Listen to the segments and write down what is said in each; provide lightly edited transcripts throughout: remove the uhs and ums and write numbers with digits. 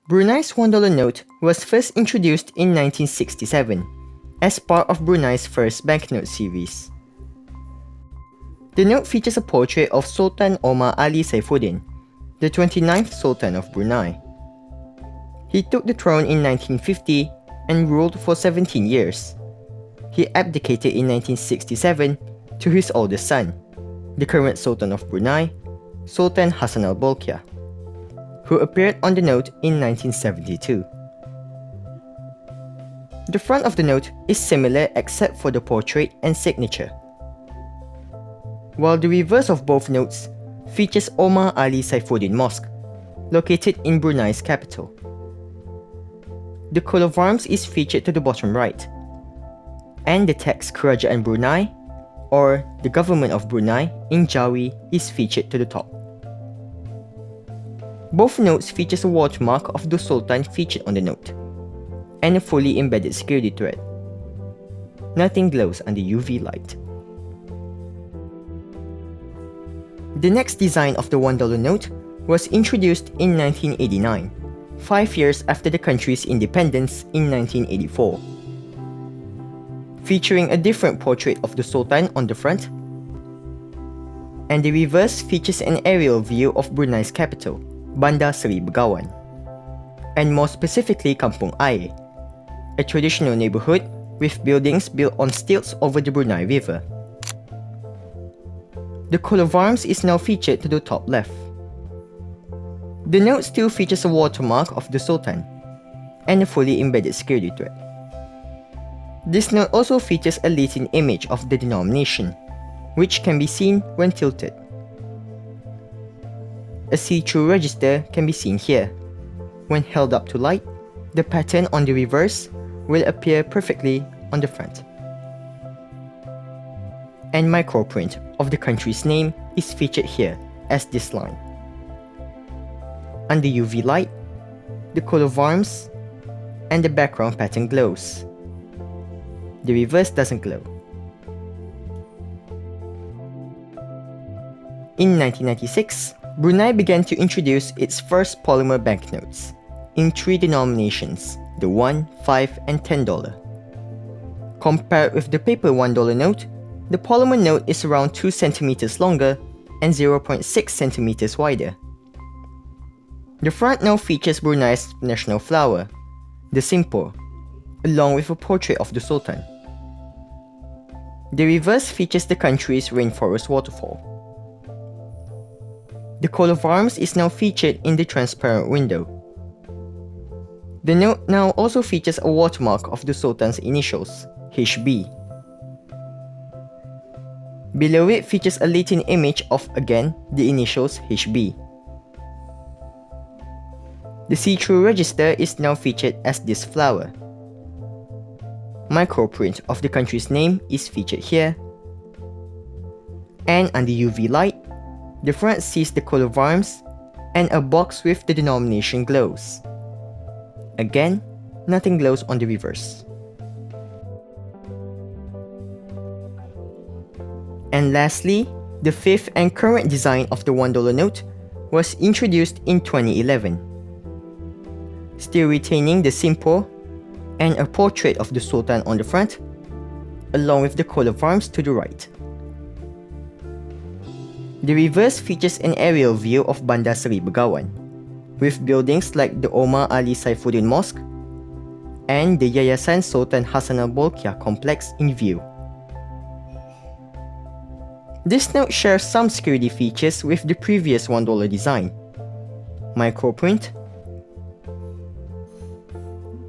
Brunei's $1 note was first introduced in 1967 as part of Brunei's first banknote series. The note features a portrait of Sultan Omar Ali Saifuddin, the 29th Sultan of Brunei. He took the throne in 1950 and ruled for 17 years. He abdicated in 1967 to his oldest son, the current Sultan of Brunei, Sultan Hassan al-Bolkiah, who appeared on the note in 1972. The front of the note is similar except for the portrait and signature, while the reverse of both notes features Omar Ali Saifuddin Mosque, located in Brunei's capital. The coat of arms is featured to the bottom right, and the text Kerajaan Brunei, or the Government of Brunei in Jawi, is featured to the top. Both notes features a watermark of the Sultan featured on the note, and a fully embedded security thread. Nothing glows under UV light. The next design of the $1 note was introduced in 1989, 5 years after the country's independence in 1984. Featuring a different portrait of the Sultan on the front, and the reverse features an aerial view of Brunei's capital, Bandar Seri Begawan, and more specifically Kampung Air, a traditional neighborhood with buildings built on stilts over the Brunei River. The coat of arms is now featured to the top left. The note still features a watermark of the Sultan and a fully embedded security thread. This note also features a Latin image of the denomination, which can be seen when tilted. A see-through register can be seen here. When held up to light, the pattern on the reverse will appear perfectly on the front. And microprint of the country's name is featured here as this line. Under UV light, the coat of arms and the background pattern glows. The reverse doesn't glow. In 1996, Brunei began to introduce its first polymer banknotes in 3 denominations, the $1, $5, and $10. Compared with the paper $1 note, the polymer note is around 2 cm longer and 0.6 cm wider. The front now features Brunei's national flower, the simpor, along with a portrait of the Sultan. The reverse features the country's rainforest waterfall. The coat of arms is now featured in the transparent window. The note now also features a watermark of the Sultan's initials, HB. Below it features a Latin image of, again, the initials HB. The see-through register is now featured as this flower. Microprint of the country's name is featured here. And under UV light, the front sees the coat of arms and a box with the denomination glows. Again, nothing glows on the reverse. And lastly, the fifth and current design of the $1 note was introduced in 2011. Still retaining the simpor and a portrait of the Sultan on the front, along with the coat of arms to the right. The reverse features an aerial view of Bandar Seri Begawan, with buildings like the Omar Ali Saifuddin Mosque and the Yayasan Sultan Hassan al-Bolkiah complex in view. This note shares some security features with the previous $1 design. Microprint.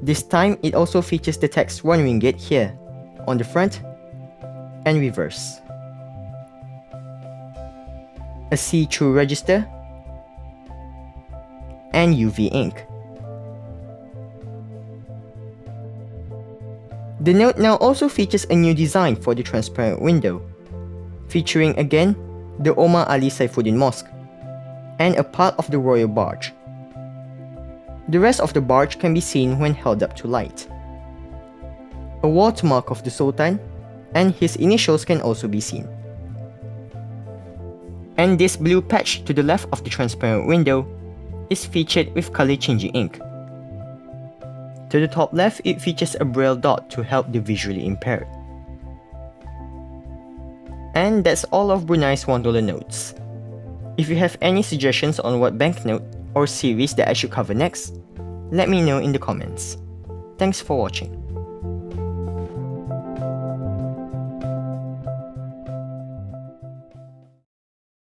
This time it also features the text 1 ringgit here, on the front and reverse. A see-through register, and UV ink. The note now also features a new design for the transparent window, featuring again the Omar Ali Saifuddin Mosque and a part of the royal barge. The rest of the barge can be seen when held up to light. A watermark of the Sultan and his initials can also be seen. And this blue patch to the left of the transparent window is featured with color changing ink, To the top left, it features a braille dot to help the visually impaired. And that's all of Brunei's $1 notes. If you have any suggestions on what banknote or series that I should cover next, let me know in the comments. Thanks for watching.